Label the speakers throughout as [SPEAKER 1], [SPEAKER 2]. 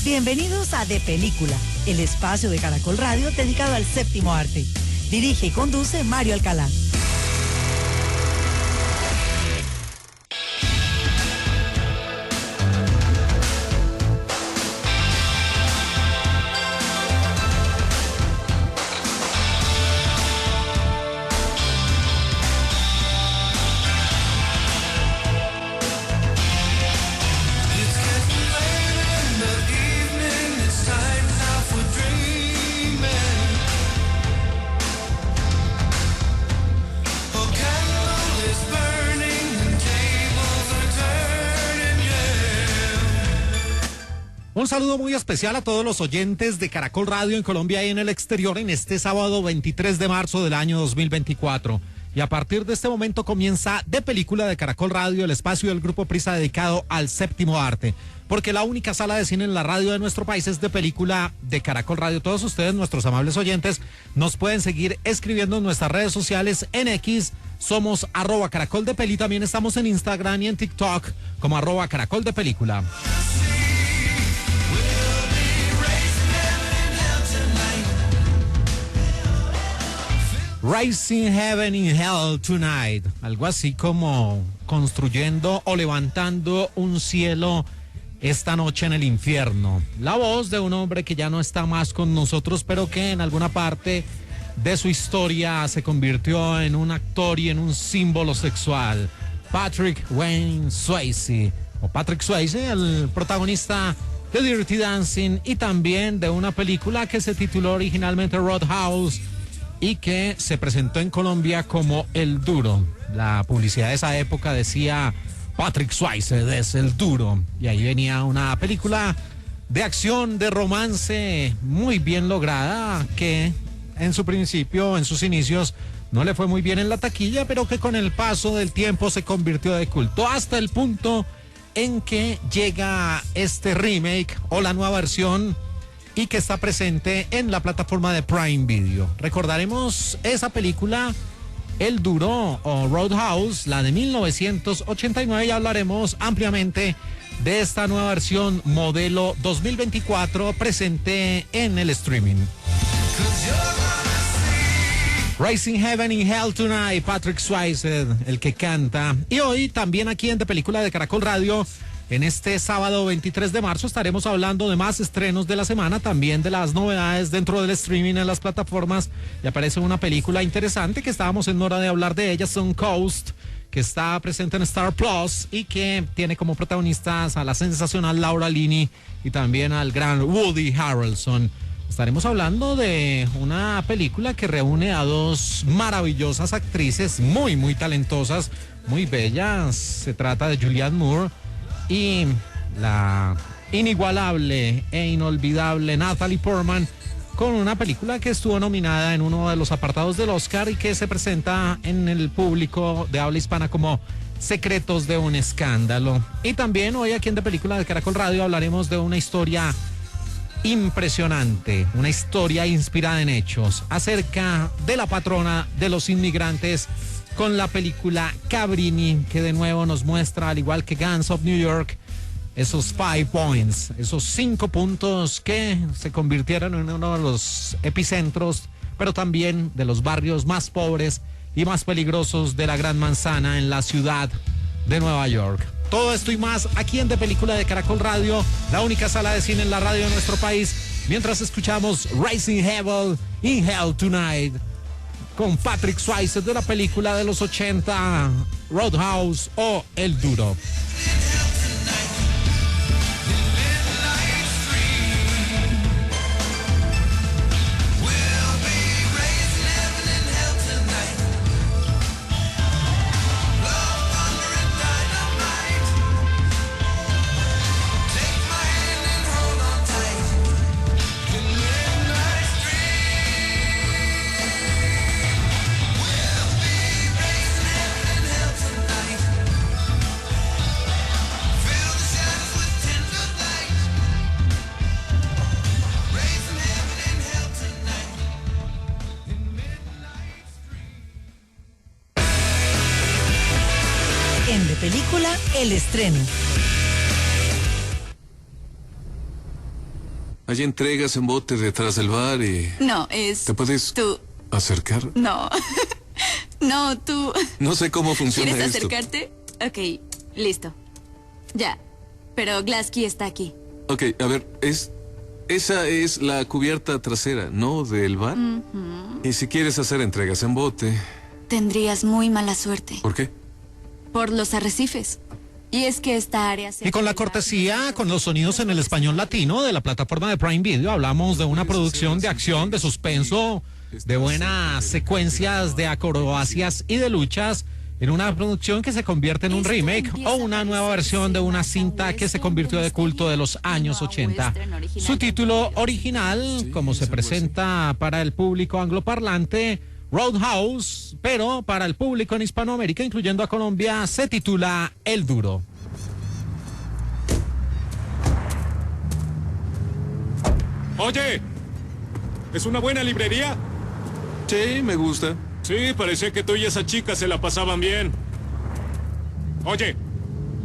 [SPEAKER 1] Bienvenidos a De Película, el espacio de Caracol Radio dedicado al séptimo arte. Dirige y conduce Mario Alcalá.
[SPEAKER 2] Un saludo muy especial a todos los oyentes de Caracol Radio en Colombia y en el exterior en este sábado 23 de marzo del año 2024. Y a partir de este momento comienza De Película de Caracol Radio, el espacio del Grupo Prisa dedicado al séptimo arte. Porque la única sala de cine en la radio de nuestro país es De Película de Caracol Radio. Todos ustedes, nuestros amables oyentes, nos pueden seguir escribiendo en nuestras redes sociales en X. Somos @caracoldepeli. También estamos en Instagram y en TikTok como @caracoldepelícula. Rising Heaven in Hell Tonight, algo así como construyendo o levantando un cielo esta noche en el infierno. La voz de un hombre que ya no está más con nosotros, pero que en alguna parte de su historia se convirtió en un actor y en un símbolo sexual. Patrick Wayne Swayze, o Patrick Swayze, el protagonista de Dirty Dancing y también de una película que se tituló originalmente Roadhouse y que se presentó en Colombia como El Duro. La publicidad de esa época decía Patrick Swayze es el duro, y ahí venía una película de acción, de romance muy bien lograda, que en su principio, en sus inicios, no le fue muy bien en la taquilla, pero que con el paso del tiempo se convirtió de culto, hasta el punto en que llega este remake o la nueva versión y que está presente en la plataforma de Prime Video. Recordaremos esa película, El Duro o Roadhouse, la de 1989, y hablaremos ampliamente de esta nueva versión modelo 2024 presente en el streaming. Rising Heaven in Hell Tonight, Patrick Swayze, el que canta. Y hoy también aquí en De Película de Caracol Radio, en este sábado 23 de marzo, estaremos hablando de más estrenos de la semana, también de las novedades dentro del streaming en las plataformas. Y aparece una película interesante que estábamos en hora de hablar de ella, Sun Coast, que está presente en Star Plus y que tiene como protagonistas a la sensacional Laura Linney y también al gran Woody Harrelson. Estaremos hablando de una película que reúne a dos maravillosas actrices muy, muy talentosas, muy bellas. Se trata de Julianne Moore y la inigualable e inolvidable Natalie Portman, con una película que estuvo nominada en uno de los apartados del Oscar y que se presenta en el público de habla hispana como Secretos de un Escándalo. Y también hoy aquí en De Película de Caracol Radio hablaremos de una historia impresionante, una historia inspirada en hechos acerca de la patrona de los inmigrantes, con la película Cabrini, que de nuevo nos muestra, al igual que Gangs of New York, esos 5 points, esos 5 puntos que se convirtieron en uno de los epicentros, pero también de los barrios más pobres y más peligrosos de la Gran Manzana en la ciudad de Nueva York. Todo esto y más aquí en De Película de Caracol Radio, la única sala de cine en la radio de nuestro país, mientras escuchamos Rising Heaven in Hell Tonight con Patrick Swayze de la película de los 80, Roadhouse o El Duro.
[SPEAKER 1] En De Película, el estreno.
[SPEAKER 3] Hay entregas en bote detrás del bar y...
[SPEAKER 4] No, es...
[SPEAKER 3] ¿Te puedes
[SPEAKER 4] tú.
[SPEAKER 3] acercar?
[SPEAKER 4] No. No, tú.
[SPEAKER 3] No sé cómo funciona
[SPEAKER 4] ¿Quieres
[SPEAKER 3] esto.
[SPEAKER 4] acercarte? Ok, listo. Ya. Pero Glasky está aquí.
[SPEAKER 3] Ok, a ver, esa es la cubierta trasera, ¿no? Del bar. Y si quieres hacer entregas en bote...
[SPEAKER 4] Tendrías muy mala suerte.
[SPEAKER 3] ¿Por qué?
[SPEAKER 4] Por los arrecifes. Y es que esta área...
[SPEAKER 2] Y con la cortesía, con los sonidos en el español latino de la plataforma de Prime Video, hablamos de una producción de acción, de suspenso, de buenas secuencias de acrobacias y de luchas, en una producción que se convierte en un remake o una nueva versión de una cinta que se convirtió de culto de los años 80. Su título original, como se presenta para el público angloparlante, Roadhouse, pero para el público en Hispanoamérica, incluyendo a Colombia, se titula El Duro.
[SPEAKER 5] Oye, ¿es una buena librería?
[SPEAKER 3] Sí, me gusta.
[SPEAKER 5] Sí, parecía que tú y esa chica se la pasaban bien. Oye,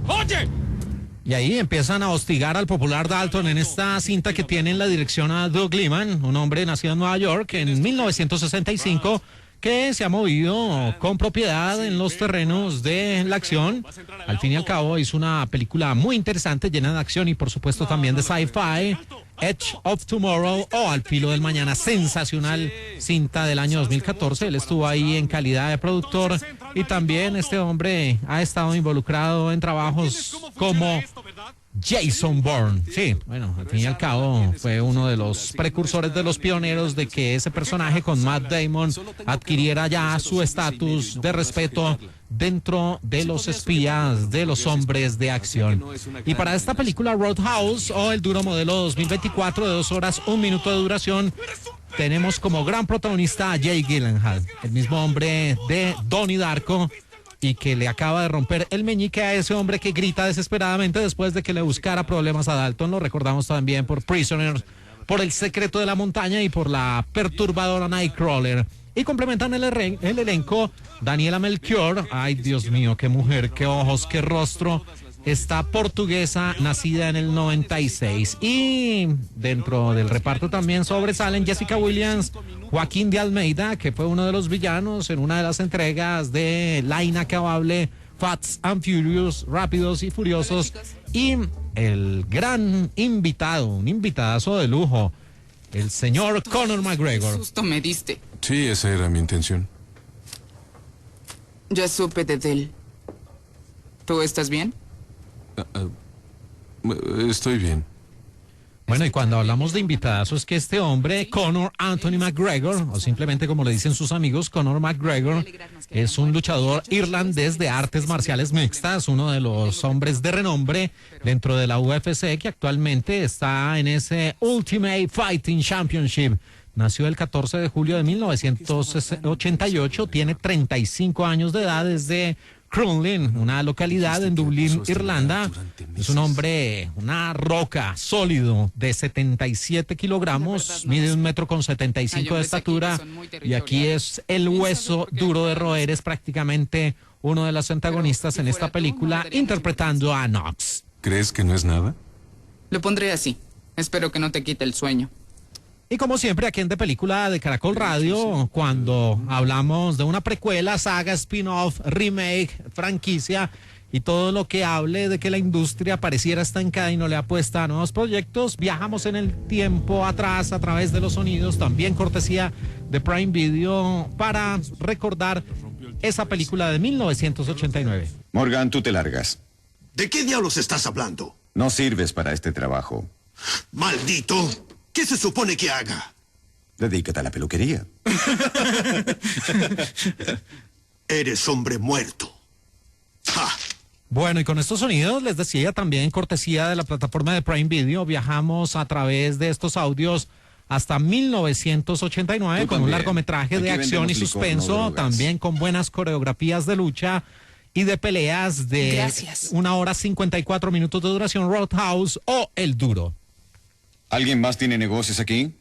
[SPEAKER 5] ¡oye!
[SPEAKER 2] Y ahí empiezan a hostigar al popular Dalton en esta cinta que tiene en la dirección a Doug Liman, un hombre nacido en Nueva York en 1965, que se ha movido con propiedad en los terrenos de la acción. Al fin y al cabo hizo una película muy interesante, llena de acción y por supuesto también de sci-fi, Edge of Tomorrow o Al Filo del Mañana, sensacional cinta del año 2014. Él estuvo ahí en calidad de productor y también este hombre ha estado involucrado en trabajos como Jason Bourne. Sí, bueno, al fin y al cabo fue uno de los precursores, de los pioneros de que ese personaje con Matt Damon adquiriera ya su estatus de respeto dentro de los espías, de los hombres de acción. Y para esta película Roadhouse o El Duro modelo 2024 de 2 horas 1 minuto de duración, tenemos como gran protagonista a Jake Gyllenhaal, el mismo hombre de Donnie Darko, y que le acaba de romper el meñique a ese hombre que grita desesperadamente después de que le buscara problemas a Dalton. Lo recordamos también por Prisoners, por El Secreto de la Montaña y por la perturbadora Nightcrawler. Y complementan el elenco Daniela Melchior. Ay, Dios mío, qué mujer, qué ojos, qué rostro. Esta portuguesa, nacida en el 96. Y dentro del reparto también sobresalen Jessica Williams, Joaquín de Almeida, que fue uno de los villanos en una de las entregas de la inacabable Fast and Furious, Rápidos y Furiosos. Y el gran invitado, un invitadazo de lujo, el señor Conor McGregor.
[SPEAKER 6] Susto me diste.
[SPEAKER 3] Sí, esa era mi intención.
[SPEAKER 6] Ya supe de él. ¿Tú estás bien?
[SPEAKER 3] Estoy bien.
[SPEAKER 2] Bueno, y cuando hablamos de invitados, es que este hombre, Conor Anthony McGregor, o simplemente como le dicen sus amigos, Conor McGregor, es un luchador irlandés de artes marciales mixtas, uno de los hombres de renombre dentro de la UFC, que actualmente está en ese Ultimate Fighting Championship. Nació el 14 de julio de 1988, tiene 35 años de edad, desde Crumlin, una localidad en Dublín, Irlanda. Es un hombre, una roca, sólido, de 77 kilogramos, mide 1,75 m de estatura, y aquí es el hueso duro de roer, es prácticamente uno de los antagonistas en esta película, interpretando a Knox.
[SPEAKER 3] ¿Crees que no es nada?
[SPEAKER 6] Lo pondré así. Espero que no te quite el sueño.
[SPEAKER 2] Y como siempre, aquí en De Película de Caracol Radio, cuando hablamos de una precuela, saga, spin-off, remake, franquicia y todo lo que hable de que la industria pareciera estancada y no le apuesta a nuevos proyectos, viajamos en el tiempo atrás a través de los sonidos, también cortesía de Prime Video, para recordar esa película de 1989.
[SPEAKER 7] Morgan, tú te largas.
[SPEAKER 8] ¿De qué diablos estás hablando?
[SPEAKER 7] No sirves para este trabajo.
[SPEAKER 8] ¡Maldito! ¿Qué se supone que haga?
[SPEAKER 7] Dedícate a la peluquería.
[SPEAKER 8] Eres hombre muerto. ¡Ja!
[SPEAKER 2] Bueno, y con estos sonidos, les decía también, cortesía de la plataforma de Prime Video, viajamos a través de estos audios hasta 1989 con un largometraje de acción y suspenso, también con buenas coreografías de lucha y de peleas de 1 hora 54 minutos de duración, Roadhouse o El Duro.
[SPEAKER 7] ¿Alguien más tiene negocios aquí?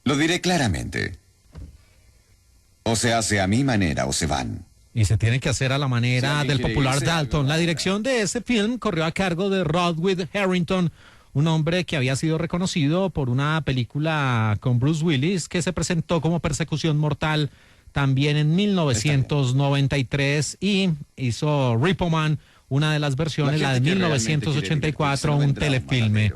[SPEAKER 7] Lo diré claramente. O se hace a mi manera o se van.
[SPEAKER 2] Y se tiene que hacer a la manera del popular Dalton. La dirección de ese film corrió a cargo de Rodwood Harrington, un hombre que había sido reconocido por una película con Bruce Willis que se presentó como Persecución Mortal también en 1993 y hizo Repo Man, una de las versiones, la de 1984, un telefilme.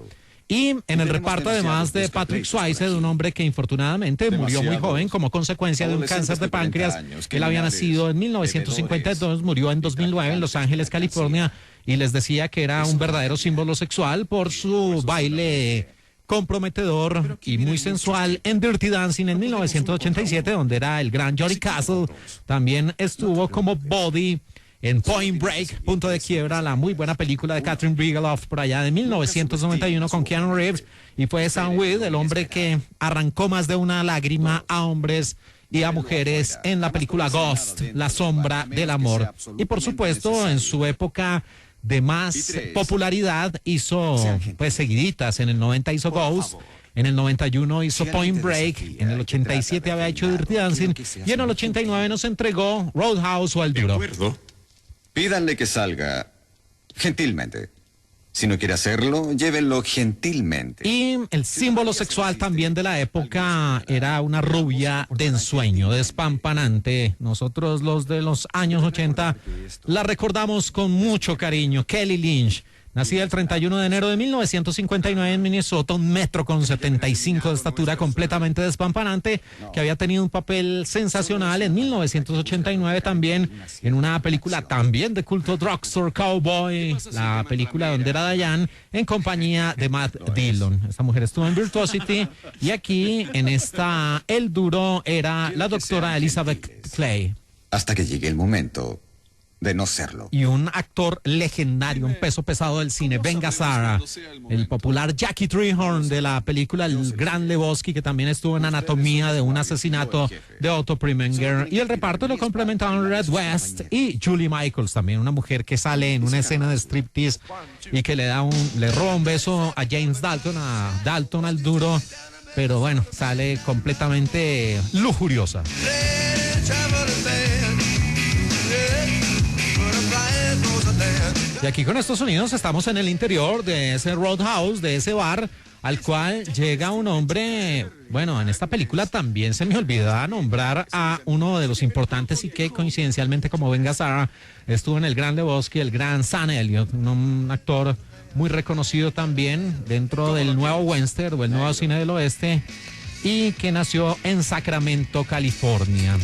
[SPEAKER 2] Y en el reparto, además de Patrick Swayze, un hombre que infortunadamente murió muy joven como consecuencia de un cáncer de páncreas. Él había nacido en 1952, murió en 2009 en Los Ángeles, California, y les decía que era un verdadero símbolo sexual por su baile comprometedor y muy sensual en Dirty Dancing en 1987, donde era el gran Johnny Castle. También estuvo como Body en Point Break, Punto de Quiebra, la muy buena película de Catherine Bigelow por allá de 1991 con Keanu Reeves, y fue Sam Wood, el hombre que arrancó más de una lágrima a hombres y a mujeres en la película Ghost, La Sombra del Amor. Y por supuesto, en su época de más popularidad hizo pues seguiditas. En el 90 hizo Ghost, en el 91 hizo Point Break, en el 87 había hecho Dirty Dancing y en el 89 nos entregó Roadhouse o El Duro.
[SPEAKER 7] Pídanle que salga gentilmente. Si no quiere hacerlo, llévenlo gentilmente.
[SPEAKER 2] Y el símbolo sexual también de la época era una rubia de ensueño, despampanante. Nosotros, los de los años 80, la recordamos con mucho cariño. Kelly Lynch, nacida el 31 de enero de 1959 en Minnesota, 1,75 m de estatura, completamente despampanante, que había tenido un papel sensacional en 1989 también, en una película también de culto, Drugstore Cowboy, la película donde era Diane, en compañía de Matt Dillon. Esta mujer estuvo en Virtuosity, y aquí, en esta El Duro, era la doctora Elizabeth Clay.
[SPEAKER 7] Hasta que llegue el momento de no serlo.
[SPEAKER 2] Y un actor legendario, un peso pesado del cine, Ben Gazzara, el popular Jackie Treehorn de la película El Gran Lebowski, que también estuvo en Anatomía de un asesinato de Otto Preminger. Y el reparto lo complementaron Red West y Julie Michaels, también una mujer que sale en una escena de striptease y que le roba un beso a James Dalton, al duro, pero bueno, sale completamente lujuriosa. Y aquí con estos sonidos estamos en el interior de ese Roadhouse, de ese bar, al cual llega un hombre. Bueno, en esta película también se me olvidaba nombrar a uno de los importantes y que coincidencialmente, como Ben Gazzara, estuvo en El Gran Lebowski, el gran Sam Elliott, un actor muy reconocido también dentro del nuevo western o el nuevo cine del oeste, y que nació en Sacramento, California.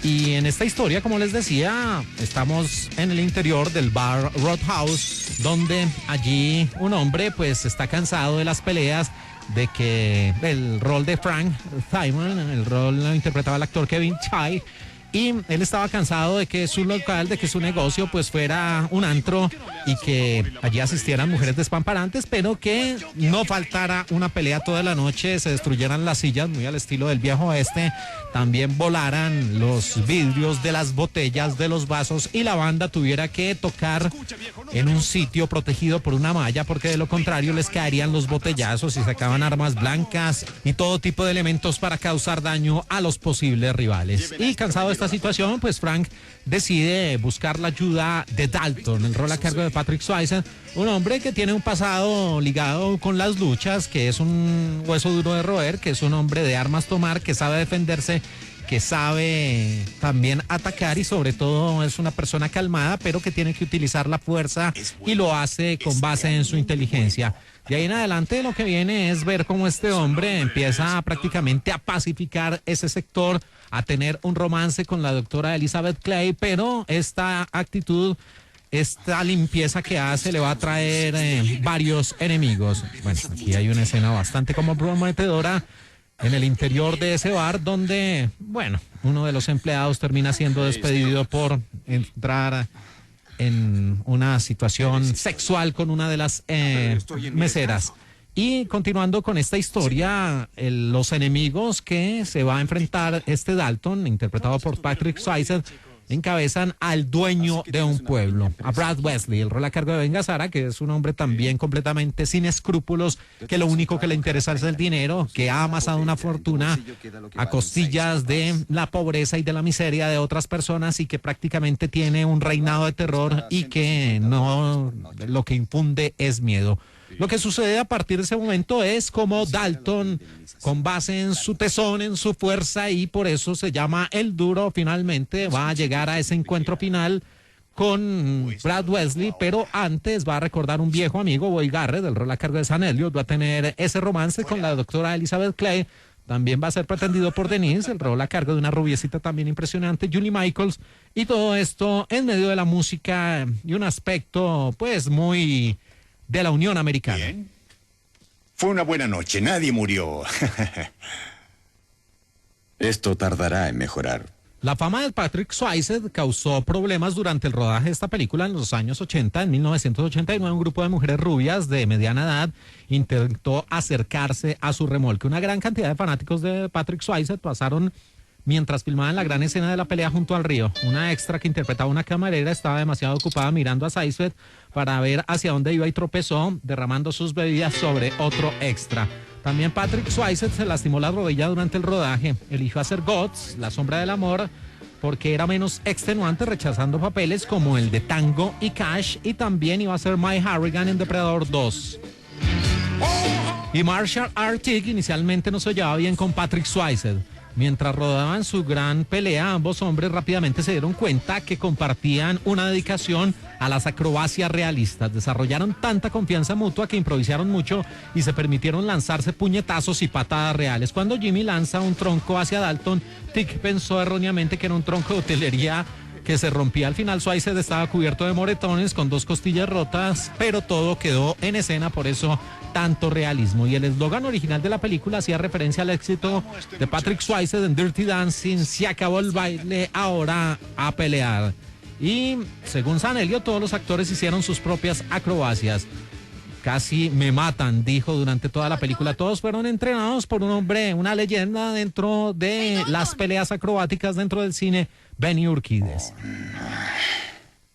[SPEAKER 2] Y en esta historia, como les decía, estamos en el interior del bar Roadhouse, donde allí un hombre pues está cansado de las peleas, de que el rol de Frank Simon, el rol lo interpretaba el actor Kevin Chai, y él estaba cansado de que su local, de que su negocio pues fuera un antro y que allí asistieran mujeres despampanantes, pero que no faltara una pelea toda la noche, se destruyeran las sillas muy al estilo del viejo oeste, también volaran los vidrios de las botellas, de los vasos, y la banda tuviera que tocar en un sitio protegido por una malla, porque de lo contrario les caerían los botellazos y sacaban armas blancas y todo tipo de elementos para causar daño a los posibles rivales. Y cansado de esta situación, pues Frank decide buscar la ayuda de Dalton, el rol a cargo de Patrick Swayze, un hombre que tiene un pasado ligado con las luchas, que es un hueso duro de roer, que es un hombre de armas tomar, que sabe defenderse, que sabe también atacar, y sobre todo es una persona calmada, pero que tiene que utilizar la fuerza y lo hace con base en su inteligencia. De ahí en adelante lo que viene es ver cómo este hombre empieza prácticamente a pacificar ese sector, a tener un romance con la doctora Elizabeth Clay, pero esta actitud, esta limpieza que hace, le va a traer varios enemigos. Bueno, aquí hay una escena bastante comprometedora en el interior de ese bar, donde, bueno, uno de los empleados termina siendo despedido por entrar en una situación sexual con una de las meseras. Y continuando con esta historia, los enemigos que se va a enfrentar este Dalton, interpretado por Patrick Swayze, encabezan al dueño de un pueblo, a Brad Wesley, el rol a cargo de Ben Gazzara, que es un hombre también completamente sin escrúpulos, que lo único que le interesa es el dinero, que ha amasado una fortuna a costillas de la pobreza y de la miseria de otras personas, y que prácticamente tiene un reinado de terror y que no, lo que infunde es miedo. Lo que sucede a partir de ese momento es como Dalton, con base en su tesón, en su fuerza, y por eso se llama El Duro, finalmente va a llegar a ese encuentro final con Brad Wesley, pero antes va a recordar un viejo amigo, Boy Garrett, del rol a cargo de Sam Elliott, va a tener ese romance con la doctora Elizabeth Clay, también va a ser pretendido por Denise, el rol a cargo de una rubiecita también impresionante, Julie Michaels, y todo esto en medio de la música y un aspecto pues muy de la Unión Americana.
[SPEAKER 9] Bien. Fue una buena noche, nadie murió.
[SPEAKER 7] Esto tardará en mejorar.
[SPEAKER 2] La fama de Patrick Swayze causó problemas durante el rodaje de esta película en los años 80. En 1989, un grupo de mujeres rubias de mediana edad intentó acercarse a su remolque. Una gran cantidad de fanáticos de Patrick Swayze pasaron mientras filmaban la gran escena de la pelea junto al río. Una extra que interpretaba una camarera estaba demasiado ocupada mirando a Swayze para ver hacia dónde iba y tropezó, derramando sus bebidas sobre otro extra. También Patrick Swayze se lastimó la rodilla durante el rodaje. Eligió hacer Gods, La Sombra del Amor, porque era menos extenuante, rechazando papeles como el de Tango y Cash, y también iba a ser Mike Harrigan en Depredador 2. Y Marshall R. Teague inicialmente no se llevaba bien con Patrick Swayze. Mientras rodaban su gran pelea, ambos hombres rápidamente se dieron cuenta que compartían una dedicación a las acrobacias realistas. Desarrollaron tanta confianza mutua que improvisaron mucho y se permitieron lanzarse puñetazos y patadas reales. Cuando Jimmy lanza un tronco hacia Dalton, Tick pensó erróneamente que era un tronco de utilería que se rompía. Al final Swayze estaba cubierto de moretones con 2 costillas rotas, pero todo quedó en escena, por eso tanto realismo. Y el eslogan original de la película hacía referencia al éxito de Patrick Swayze en Dirty Dancing: se acabó el baile, ahora a pelear. Y según Sam Elliott, todos los actores hicieron sus propias acrobacias. Casi me matan, dijo durante toda la película. Todos fueron entrenados por un hombre, una leyenda dentro de las peleas acrobáticas dentro del cine, Benny Urquidez.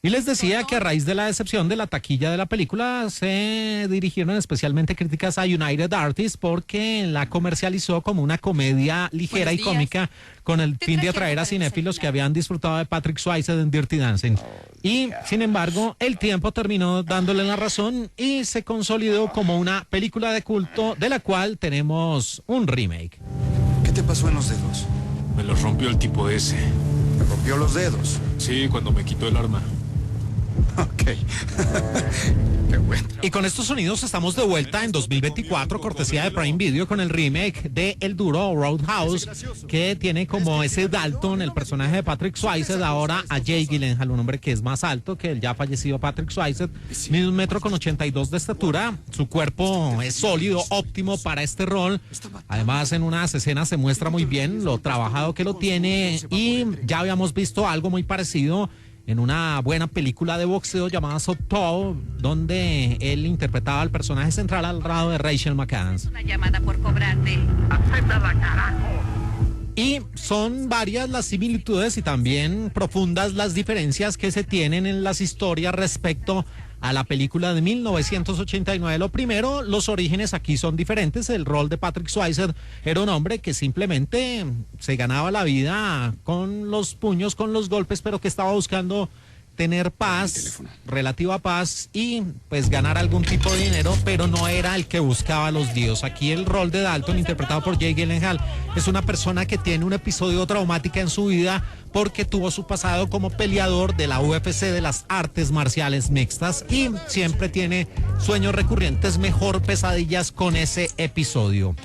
[SPEAKER 2] Y les decía que a raíz de la decepción de la taquilla de la película se dirigieron especialmente críticas a United Artists porque la comercializó como una comedia ligera y cómica con el fin de atraer a cinéfilos que habían disfrutado de Patrick Swayze en Dirty Dancing. Y sin embargo, el tiempo terminó dándole la razón y se consolidó como una película de culto de la cual tenemos un remake.
[SPEAKER 8] ¿Qué te pasó en los dedos?
[SPEAKER 5] Me los rompió el tipo ese.
[SPEAKER 8] ¿Te rompió los dedos?
[SPEAKER 5] Sí, cuando me quitó el arma.
[SPEAKER 8] Ok. Qué bueno.
[SPEAKER 2] Y con estos sonidos estamos de vuelta en 2024, cortesía de Prime Video, con el remake de El Duro, Roadhouse, que tiene como ese Dalton, el personaje de Patrick Swayze, ahora a Jake Gyllenhaal, un hombre que es más alto que el ya fallecido Patrick Swayze, mide 1,82 m de estatura, su cuerpo es sólido, óptimo para este rol. Además, en unas escenas se muestra muy bien lo trabajado que lo tiene, y ya habíamos visto algo muy parecido en una buena película de boxeo llamada Southpaw, donde él interpretaba al personaje central al lado de Rachel McAdams.
[SPEAKER 10] Una llamada por cobrarte.
[SPEAKER 8] ¡Acéptala, carajo!
[SPEAKER 2] Y son varias las similitudes y también profundas las diferencias que se tienen en las historias respecto a la película de 1989. Lo primero, los orígenes aquí son diferentes. El rol de Patrick Swayze era un hombre que simplemente se ganaba la vida con los puños, con los golpes, pero que estaba buscando tener paz, relativa paz, y pues ganar algún tipo de dinero, pero no era el que buscaba los líos. Aquí el rol de Dalton, interpretado por Jake Gyllenhaal, es una persona que tiene un episodio traumático en su vida porque tuvo su pasado como peleador de la UFC, de las artes marciales mixtas, y siempre tiene sueños recurrentes, mejor pesadillas con ese episodio.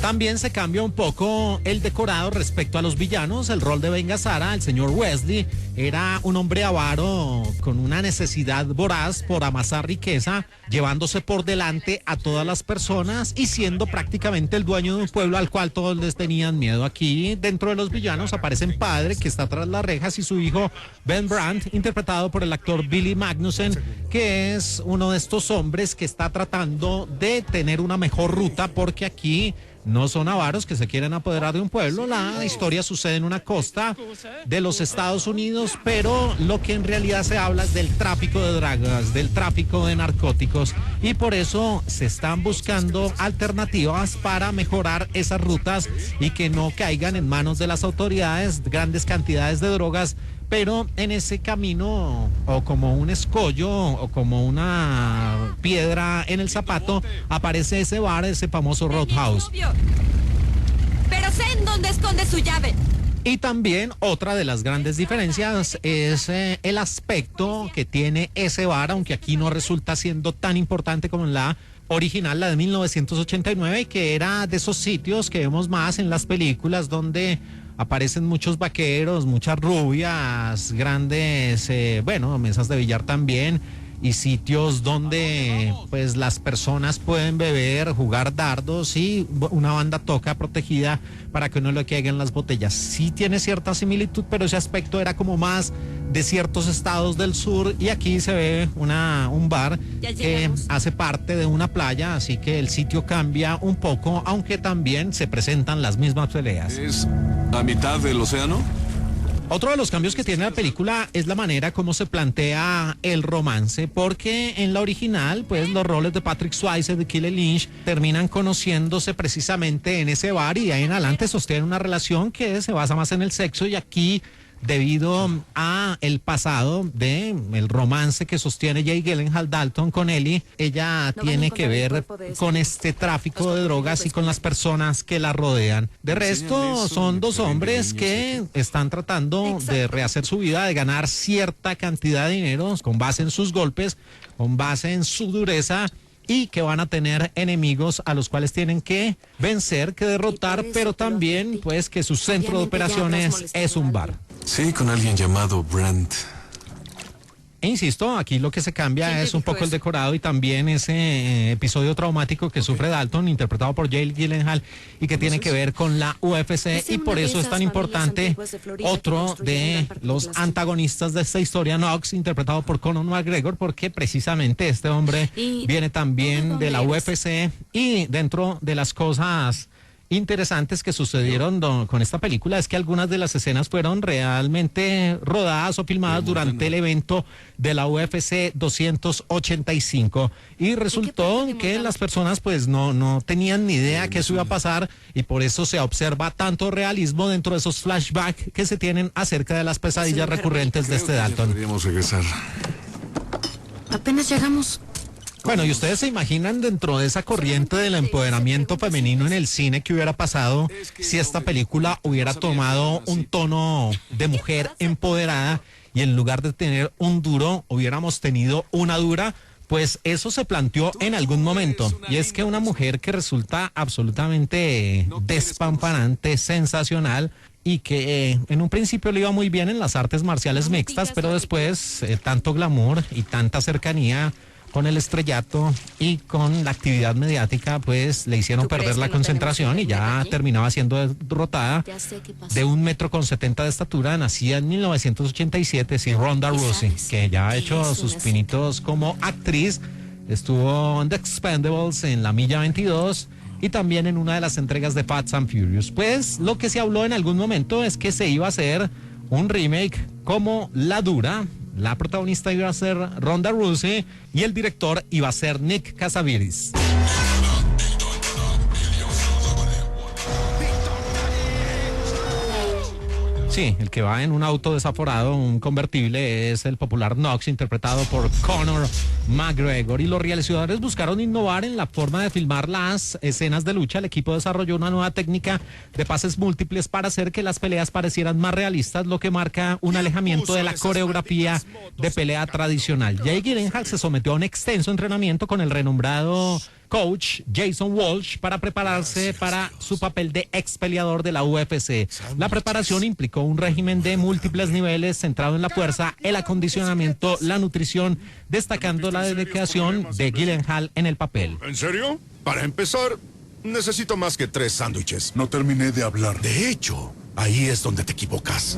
[SPEAKER 2] También se cambia un poco el decorado respecto a los villanos. El rol de Ben Gazzara, el señor Wesley, era un hombre avaro con una necesidad voraz por amasar riqueza, llevándose por delante a todas las personas y siendo prácticamente el dueño de un pueblo al cual todos les tenían miedo. Aquí, dentro de los villanos, aparecen padre, que está tras las rejas, y su hijo Ben Brandt, interpretado por el actor Billy Magnussen, que es uno de estos hombres que está tratando de tener una mejor ruta, porque aquí no son avaros que se quieren apoderar de un pueblo. La historia sucede en una costa de los Estados Unidos, pero lo que en realidad se habla es del tráfico de drogas, del tráfico de narcóticos, y por eso se están buscando alternativas para mejorar esas rutas y que no caigan en manos de las autoridades grandes cantidades de drogas, pero en ese camino, o como un escollo, o como una piedra en el zapato, aparece ese bar, ese famoso Roadhouse.
[SPEAKER 4] Pero sé en dónde esconde su llave.
[SPEAKER 2] Y también otra de las grandes diferencias es el aspecto que tiene ese bar, aunque aquí no resulta siendo tan importante como en la original, la de 1989, que era de esos sitios que vemos más en las películas donde aparecen muchos vaqueros, muchas rubias, grandes, mesas de billar también, y sitios donde pues las personas pueden beber, jugar dardos y una banda toca protegida para que no le caigan las botellas. Sí tiene cierta similitud, pero ese aspecto era como más de ciertos estados del sur, y aquí se ve un bar que hace parte de una playa, así que el sitio cambia un poco, aunque también se presentan las mismas peleas.
[SPEAKER 3] ¿Es a mitad del océano?
[SPEAKER 2] Otro de los cambios que tiene la película es la manera como se plantea el romance, porque en la original, pues los roles de Patrick Swayze y de Kelly Lynch terminan conociéndose precisamente en ese bar, y de ahí en adelante sostienen una relación que se basa más en el sexo, y aquí, debido a el pasado de el romance que sostiene Jake Gyllenhaal Dalton con Ellie, ella tiene que ver con este tráfico de drogas y con las personas que la rodean. De resto, son dos hombres que están tratando de rehacer su vida, de ganar cierta cantidad de dinero con base en sus golpes, con base en su dureza, y que van a tener enemigos a los cuales tienen que vencer, que derrotar, pero también pues que su centro de operaciones es un bar.
[SPEAKER 3] Sí, con alguien llamado Brent.
[SPEAKER 2] E insisto, aquí lo que se cambia es un poco el decorado y también ese episodio traumático que sufre Dalton, interpretado por Jake Gyllenhaal, y que tiene que ver con la UFC, y por eso es tan importante otro de los antagonistas de esta historia, Knox, interpretado por Conor McGregor, porque precisamente este hombre viene también de la UFC, y dentro de las cosas interesantes que sucedieron con esta película es que algunas de las escenas fueron realmente rodadas o filmadas durante el evento de la UFC 285, y resultó que las personas pues no tenían ni idea que eso iba a pasar, y por eso se observa tanto realismo dentro de esos flashbacks que se tienen acerca de las pesadillas recurrentes de este Dalton.
[SPEAKER 3] Podríamos regresar.
[SPEAKER 4] Apenas llegamos.
[SPEAKER 2] Bueno, y ustedes se imaginan dentro de esa corriente del empoderamiento femenino en el cine que hubiera pasado si esta película hubiera tomado un tono de mujer empoderada, y en lugar de tener un duro hubiéramos tenido una dura. Pues eso se planteó en algún momento, y es que una mujer que resulta absolutamente despampanante, sensacional, y que en un principio le iba muy bien en las artes marciales mixtas, pero después tanto glamour y tanta cercanía con el estrellato y con la actividad mediática, pues le hicieron perder la concentración, y ya terminaba siendo derrotada. De 1,70 m de estatura, nacida en 1987, sí, Ronda Rousey, que ya ha hecho sus pinitos como actriz. Estuvo en The Expendables, en La Milla 22, y también en una de las entregas de Fast and Furious. Pues lo que se habló en algún momento es que se iba a hacer un remake como La Dura. La protagonista iba a ser Ronda Rousey y el director iba a ser Nick Cassavetes. Sí, el que va en un auto desaforado, un convertible, es el popular Knox, interpretado por Conor McGregor. Y los realizadores buscaron innovar en la forma de filmar las escenas de lucha. El equipo desarrolló una nueva técnica de pases múltiples para hacer que las peleas parecieran más realistas, lo que marca un alejamiento de la coreografía de pelea tradicional. Jake Gyllenhaal se sometió a un extenso entrenamiento con el renombrado coach Jason Walsh para prepararse para su papel de ex peleador de la UFC. La preparación implicó un régimen de múltiples niveles centrado en la fuerza, el acondicionamiento, la nutrición, destacando la dedicación de Gyllenhaal en el papel.
[SPEAKER 10] ¿En serio? Para empezar, necesito más que 3 sándwiches.
[SPEAKER 8] No terminé de hablar. De hecho, ahí es donde te equivocas.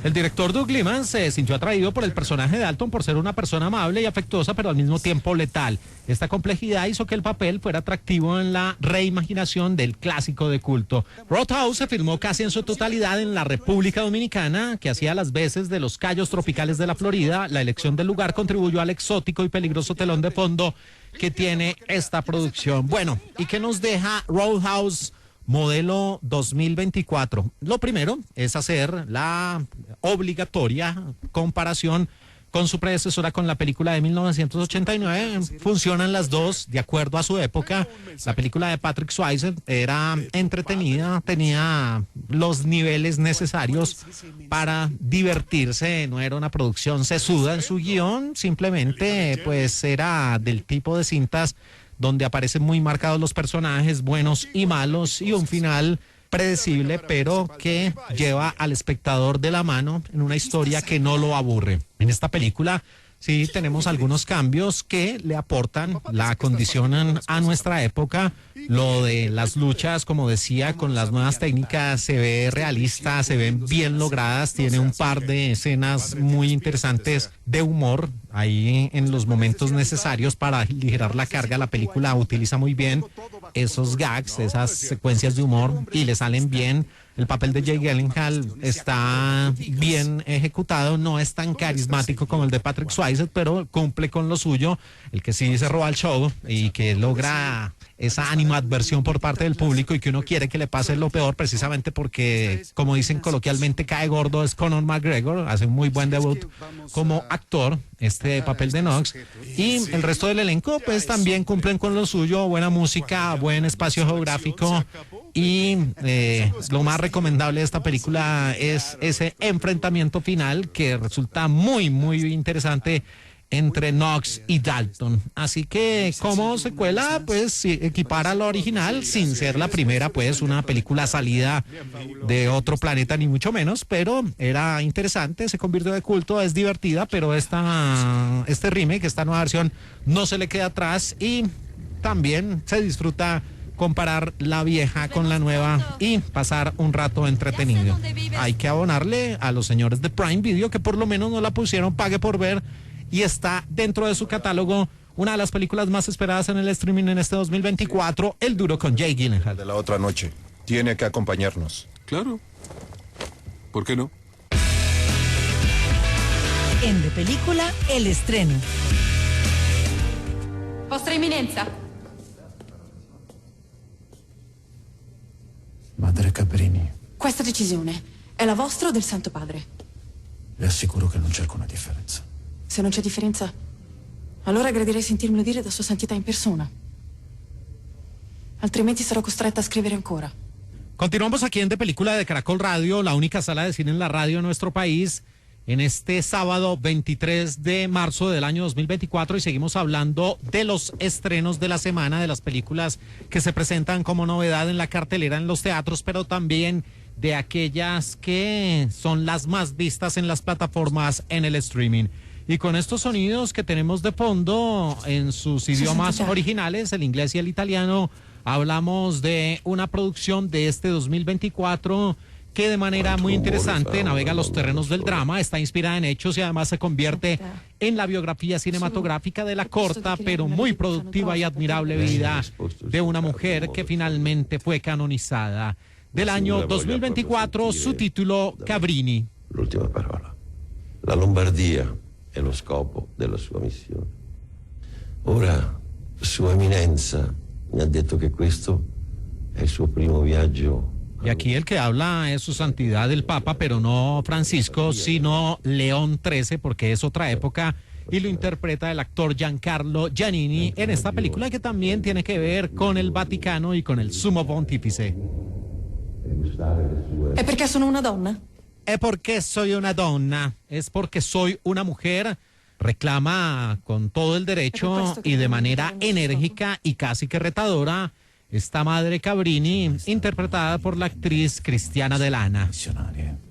[SPEAKER 2] El director Doug Liman se sintió atraído por el personaje de Dalton por ser una persona amable y afectuosa, pero al mismo tiempo letal. Esta complejidad hizo que el papel fuera atractivo en la reimaginación del clásico de culto. Roadhouse se filmó casi en su totalidad en la República Dominicana, que hacía las veces de los Cayos tropicales de la Florida. La elección del lugar contribuyó al exótico y peligroso telón de fondo que tiene esta producción. Bueno, ¿y qué nos deja Roadhouse modelo 2024. Lo primero es hacer la obligatoria comparación con su predecesora, con la película de 1989. Funcionan las dos de acuerdo a su época. La película de Patrick Swayze era entretenida, tenía los niveles necesarios para divertirse, no era una producción sesuda en su guión, simplemente pues era del tipo de cintas donde aparecen muy marcados los personajes, buenos y malos, y un final predecible, pero que lleva al espectador de la mano en una historia que no lo aburre. En esta película sí tenemos algunos cambios que le aportan, la acondicionan a nuestra época. Lo de las luchas, como decía, con las nuevas técnicas se ve realista, se ven bien logradas, tiene un par de escenas muy interesantes de humor ahí en los momentos necesarios para aligerar la carga. La película utiliza muy bien esos gags, esas secuencias de humor, y le salen bien. El papel de Jake Gyllenhaal está bien ejecutado, no es tan carismático como el de Patrick Swayze, pero cumple con lo suyo. El que sí se roba el show y que logra esa animadversión por parte del público y que uno quiere que le pase lo peor, precisamente porque, como dicen coloquialmente, cae gordo, es Conor McGregor. Hace un muy buen debut como actor, este papel de Knox, y el resto del elenco pues también cumplen con lo suyo. Buena música, buen espacio geográfico, y lo más recomendable de esta película es ese enfrentamiento final que resulta muy interesante entre Knox y Dalton. Así que como secuela pues sí, equipara a la original, sin ser la primera pues una película salida de otro planeta ni mucho menos, pero era interesante, se convirtió de culto, es divertida, pero este remake, esta nueva versión no se le queda atrás, y también se disfruta comparar la vieja con la nueva y pasar un rato entretenido. Hay que abonarle a los señores de Prime Video, que por lo menos no la pusieron pague por ver, y está dentro de su catálogo una de las películas más esperadas en el streaming en este 2024, El Duro, con Jake Gyllenhaal.
[SPEAKER 10] De la otra noche. Tiene que acompañarnos.
[SPEAKER 3] Claro. ¿Por qué no?
[SPEAKER 1] En De Película, el estreno.
[SPEAKER 4] Vostra Eminenza.
[SPEAKER 11] Madre Cabrini,
[SPEAKER 4] Questa decisione è la vostra o del Santo Padre?
[SPEAKER 11] le assicuro che non c'è alcuna differenza.
[SPEAKER 4] Se non c'è differenza, allora gradirei sentirmelo dire da Sua Santità in persona. Altrimenti sarò costretta a scrivere ancora.
[SPEAKER 2] Continuamos aquí en De Película de Caracol Radio, la única sala de cine en la radio de nuestro país, en este sábado 23 de marzo del año 2024, y seguimos hablando de los estrenos de la semana, de las películas que se presentan como novedad en la cartelera en los teatros, pero también de aquellas que son las más vistas en las plataformas en el streaming. Y con estos sonidos que tenemos de fondo en sus idiomas originales, el inglés y el italiano, hablamos de una producción de este 2024 que de manera muy interesante navega los terrenos del drama, está inspirada en hechos y además se convierte en la biografía cinematográfica de la corta pero muy productiva y admirable vida de una mujer que finalmente fue canonizada. Del año 2024, su título, Cabrini.
[SPEAKER 12] L'ultima parola. La Lombardia è lo scopo della sua missione. Ora, Sua Eminenza mi ha detto che questo è il suo primo viaggio.
[SPEAKER 2] Y aquí el que habla es su santidad el Papa, pero no Francisco, sino León XIII, porque es otra época, y lo interpreta el actor Giancarlo Giannini en esta película que también tiene que ver con el Vaticano y con el Sumo Pontífice.
[SPEAKER 4] È perché sono una donna?
[SPEAKER 2] Es porque soy una donna, es porque soy una mujer. Reclama con todo el derecho y de manera enérgica y casi que retadora esta madre Cabrini, interpretada por la actriz Cristiana Delana.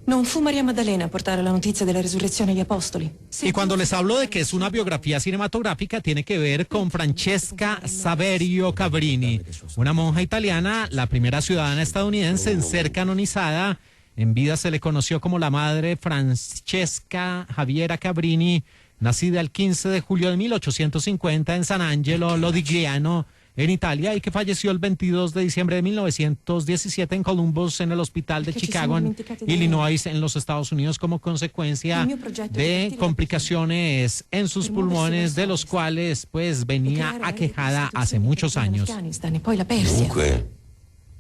[SPEAKER 4] Non fu Maria Maddalena a portare la notizia della resurrezione agli apostoli.
[SPEAKER 2] Y cuando les hablo de que es una biografía cinematográfica, tiene que ver con Francesca Saverio Cabrini, una monja italiana, la primera ciudadana estadounidense en ser canonizada. En vida se le conoció como la madre Francesca Javiera Cabrini, nacida el 15 de julio de 1850 en San Angelo Lodigliano, en Italia, y que falleció el 22 de diciembre de 1917 en Columbus, en el hospital de Chicago, en Illinois, en los Estados Unidos, como consecuencia de complicaciones en sus pulmones, de los cuales pues venía aquejada hace muchos años.
[SPEAKER 12] Dunque,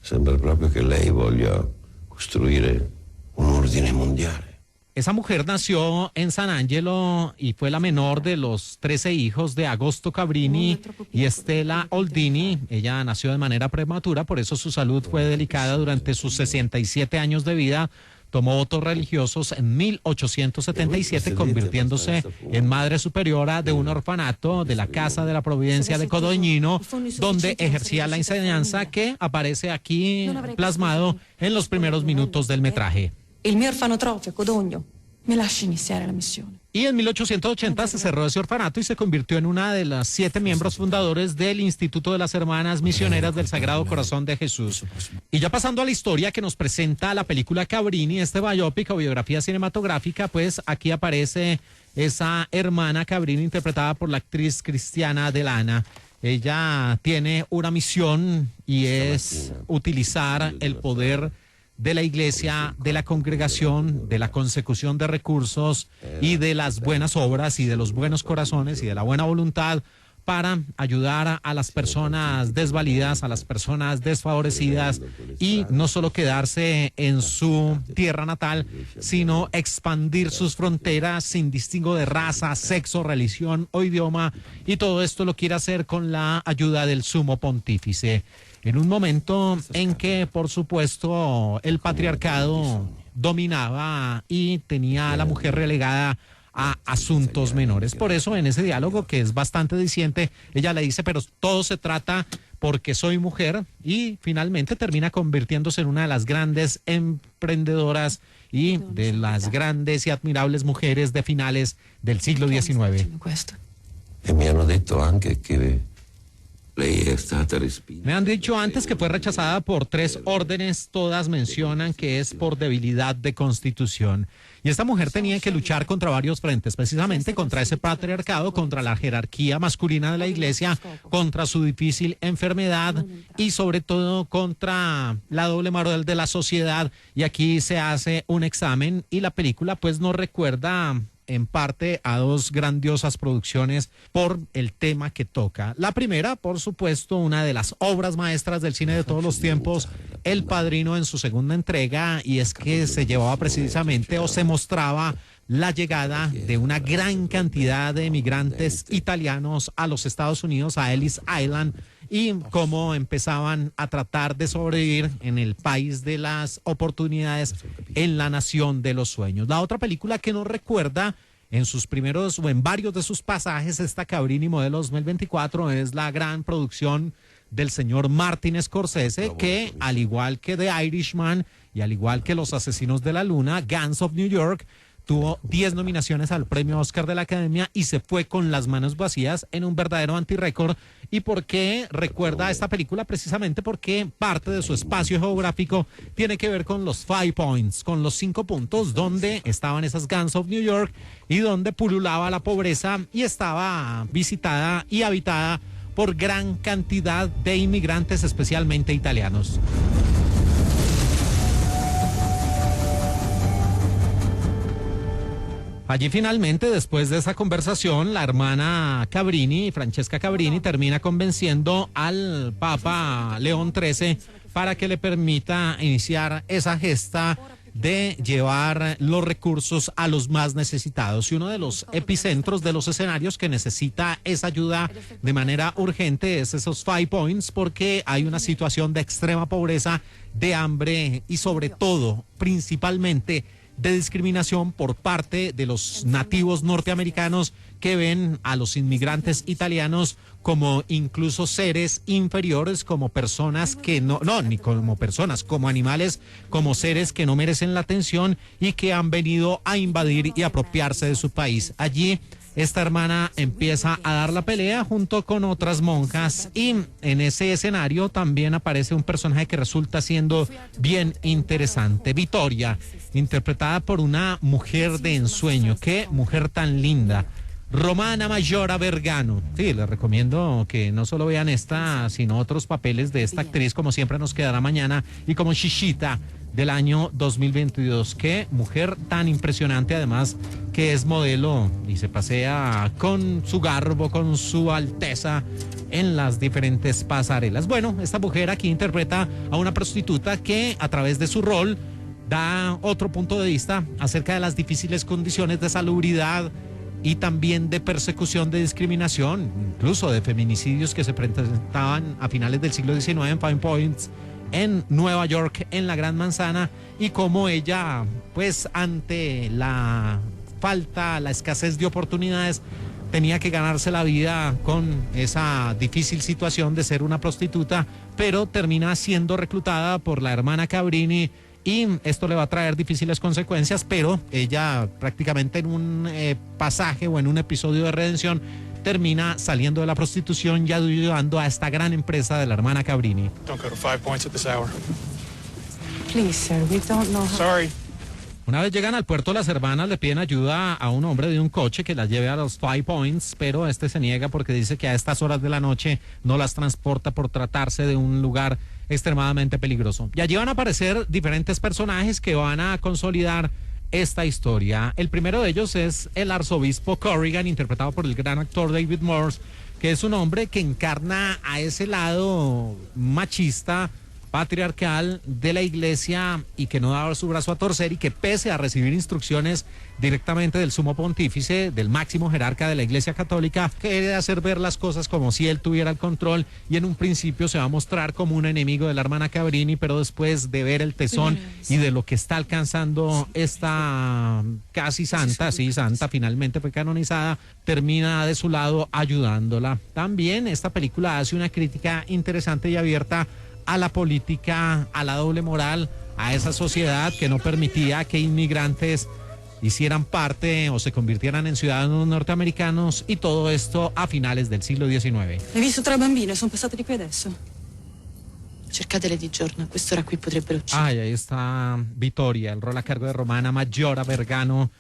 [SPEAKER 12] Sembra proprio che lei voglia costruire un ordine mondiale.
[SPEAKER 2] Esa mujer nació en San Angelo y fue la menor de los 13 hijos de Agosto Cabrini y Estela Oldini. Ella nació de manera prematura, por eso su salud fue delicada durante sus 67 años de vida. Tomó votos religiosos en 1877, convirtiéndose en madre superiora de un orfanato de la Casa de la Providencia de Codoñino, donde ejercía la enseñanza que aparece aquí plasmado en los primeros minutos del metraje.
[SPEAKER 13] Il mio orfanotrofio, Codogno, me lascia iniziare la missione.
[SPEAKER 2] Y en 1880 se cerró ese orfanato y se convirtió en una de las 7 miembros fundadores del Instituto de las Hermanas Misioneras del Sagrado Corazón de Jesús. Y ya pasando a la historia que nos presenta la película Cabrini, este biopic o biografía cinematográfica, pues aquí aparece esa hermana Cabrini interpretada por la actriz Cristiana Delana. Ella tiene una misión y es utilizar el poder de la iglesia, de la congregación, de la consecución de recursos y de las buenas obras y de los buenos corazones y de la buena voluntad para ayudar a las personas desvalidas, a las personas desfavorecidas y no solo quedarse en su tierra natal, sino expandir sus fronteras sin distingo de raza, sexo, religión o idioma, y todo esto lo quiere hacer con la ayuda del Sumo Pontífice. En un momento en que, por supuesto, el patriarcado dominaba y tenía a la mujer relegada a asuntos menores. Por eso, en ese diálogo, que es bastante diciente, ella le dice, pero todo se trata porque soy mujer, y finalmente termina convirtiéndose en una de las grandes emprendedoras y de las grandes y admirables mujeres de finales del siglo XIX.
[SPEAKER 12] E mi hanno detto anche che
[SPEAKER 2] me han dicho antes que fue rechazada por 3 órdenes, todas mencionan que es por debilidad de constitución. Y esta mujer tenía que luchar contra varios frentes, precisamente contra ese patriarcado, contra la jerarquía masculina de la iglesia, contra su difícil enfermedad y sobre todo contra la doble moral de la sociedad. Y aquí se hace un examen y la película pues nos recuerda en parte a 2 grandiosas producciones por el tema que toca. La primera, por supuesto, una de las obras maestras del cine de todos los tiempos, El Padrino, en su segunda entrega, y es que se llevaba precisamente o se mostraba la llegada de una gran cantidad de emigrantes italianos a los Estados Unidos, a Ellis Island, y cómo empezaban a tratar de sobrevivir en el país de las oportunidades, en la nación de los sueños. La otra película que nos recuerda en sus primeros o en varios de sus pasajes esta Cabrini modelo 2024 es la gran producción del señor Martin Scorsese, que al igual que The Irishman y al igual que Los Asesinos de la Luna, Gangs of New York, tuvo 10 nominaciones al premio Oscar de la Academia y se fue con las manos vacías en un verdadero antirrécord. ¿Y por qué recuerda esta película? Precisamente porque parte de su espacio geográfico tiene que ver con los 5 points, con los 5 puntos donde estaban esas Gangs of New York y donde pululaba la pobreza y estaba visitada y habitada por gran cantidad de inmigrantes, especialmente italianos. Allí finalmente, después de esa conversación, la hermana Cabrini, Francesca Cabrini, termina convenciendo al Papa León XIII para que le permita iniciar esa gesta de llevar los recursos a los más necesitados. Y uno de los epicentros de los escenarios que necesita esa ayuda de manera urgente es esos 5 points, porque hay una situación de extrema pobreza, de hambre y sobre todo, principalmente, de discriminación por parte de los nativos norteamericanos que ven a los inmigrantes italianos como incluso seres inferiores, como personas que no, ni como personas, como animales, como seres que no merecen la atención y que han venido a invadir y apropiarse de su país. Allí esta hermana empieza a dar la pelea junto con otras monjas y en ese escenario también aparece un personaje que resulta siendo bien interesante, Vittoria, interpretada por una mujer de ensueño. Qué mujer tan linda. Romana Maggiora Vergano. Sí, les recomiendo que no solo vean esta, sino otros papeles de esta actriz, como Siempre nos quedará mañana y como Shishita del año 2022. Qué mujer tan impresionante, además que es modelo y se pasea con su garbo, con su alteza en las diferentes pasarelas. Bueno, esta mujer aquí interpreta a una prostituta que a través de su rol da otro punto de vista acerca de las difíciles condiciones de salubridad y también de persecución, de discriminación, incluso de feminicidios que se presentaban a finales del siglo XIX en Five Points, en Nueva York, en la Gran Manzana, y cómo ella, pues ante la falta, la escasez de oportunidades, tenía que ganarse la vida con esa difícil situación de ser una prostituta, pero termina siendo reclutada por la hermana Cabrini, y esto le va a traer difíciles consecuencias, pero ella prácticamente en un pasaje o en un episodio de redención termina saliendo de la prostitución y ayudando a esta gran empresa de la hermana Cabrini.
[SPEAKER 14] Don't go to 5 Points at this hour.
[SPEAKER 13] Please, sir, we don't know how...
[SPEAKER 14] Sorry.
[SPEAKER 2] Una vez llegan al puerto, las hermanas le piden ayuda a un hombre de un coche que las lleve a los 5 Points, pero este se niega porque dice que a estas horas de la noche no las transporta por tratarse de un lugar extremadamente peligroso. Y allí van a aparecer diferentes personajes que van a consolidar esta historia. El primero de ellos es el arzobispo Corrigan, interpretado por el gran actor David Morse, que es un hombre que encarna a ese lado machista, patriarcal de la iglesia y que no da su brazo a torcer, y que pese a recibir instrucciones directamente del sumo pontífice, del máximo jerarca de la iglesia católica, quiere hacer ver las cosas como si él tuviera el control, y en un principio se va a mostrar como un enemigo de la hermana Cabrini, pero después de ver el tesón y de lo que está alcanzando esta casi santa, sí, santa, finalmente fue canonizada, termina de su lado ayudándola. También esta película hace una crítica interesante y abierta a la política, a la doble moral, a esa sociedad que no permitía que inmigrantes hicieran parte o se convirtieran en ciudadanos norteamericanos, y todo esto a finales del siglo XIX.
[SPEAKER 13] Hai visto 3 bambine, sono passate di qui adesso. Cercatele di giorno, a quest'ora qui potrebbero uccidere.
[SPEAKER 2] Ay, ahí está Vittoria, el rol a cargo de Romana Maggiora Vergano,